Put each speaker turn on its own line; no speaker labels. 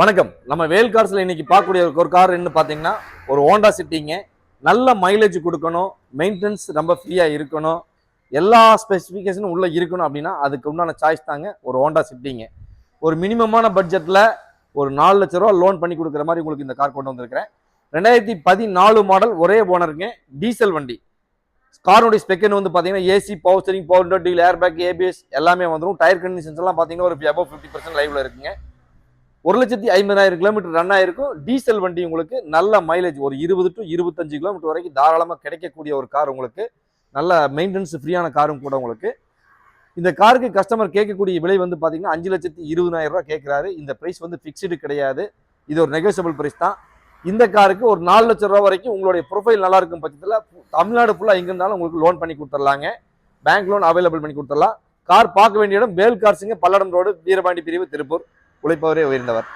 வணக்கம். நம்ம வேல் கார்ஸ்ல இன்னைக்கு பார்க்கக்கூடிய ஒரு கார் என்ன பார்த்தீங்கன்னா, ஒரு ஹோண்டா சிட்டிங்க. நல்ல மைலேஜ் கொடுக்கணும், மெயின்டெனன்ஸ் ரொம்ப ஃப்ரீயா இருக்கணும், எல்லா ஸ்பெசிஃபிகேஷனும் உள்ள இருக்கணும் அப்படின்னா அதுக்கு உண்டான சாய்ஸ் தாங்க ஒரு ஹோண்டா சிட்டிங்க. ஒரு மினிமமான பட்ஜெட்ல ஒரு 4 லட்ச ரூபா லோன் பண்ணி கொடுக்குற மாதிரி உங்களுக்கு இந்த கார் கொண்டு வந்திருக்கிறேன். 2014 மாடல், ஒரே ஓனருங்க, டீசல் வண்டி. காரோடைய ஸ்பெக்கன் வந்து பார்த்தீங்கன்னா AC, power steering, power window, deal, air bag, ABS எல்லாமே வந்துடும். டயர் கண்டிஷன்ஸ் எல்லாம் பார்த்தீங்கன்னா ஒரு above 50% லைவ்ல இருக்குங்க. 1,50,000 கிலோமீட்டர் ரன் ஆயிருக்கும். டீசல் வண்டி உங்களுக்கு நல்ல மைலேஜ் ஒரு 20 to 25 கிலோமீட்டர் வரைக்கும் தாராளமாக கிடைக்கக்கூடிய ஒரு கார் உங்களுக்கு. நல்ல மெயின்டெனன்ஸ் ஃப்ரீயான காரும் கூட உங்களுக்கு. இந்த காருக்கு கஸ்டமர் கேட்கக்கூடிய விலை வந்து பார்த்தீங்கன்னா 5,20,000 ரூபா கேட்குறாரு. இந்த ப்ரைஸ் வந்து ஃபிக்ஸ்டு கிடையாது, இது ஒரு நெகோசியபிள் ப்ரைஸ் தான். இந்த காருக்கு ஒரு 4 லட்சம் ரூபா வரைக்கும் உங்களுடைய ப்ரொஃபைல் நல்லா இருக்கும் பட்சத்தில் தமிழ்நாடு ஃபுல்லாக எங்கே இருந்தாலும் உங்களுக்கு லோன் பண்ணி கொடுத்துடலாங்க. பேங்க் லோன் அவைலபிள் பண்ணி கொடுத்துடலாம். கார் பார்க்க வேண்டிய இடம் வேல் கார்ஸுங்க, பல்லடம் ரோடு, வீரபாண்டி பிரிவு, திருப்பூர். உழைப்பவரே உயர்ந்தவர்.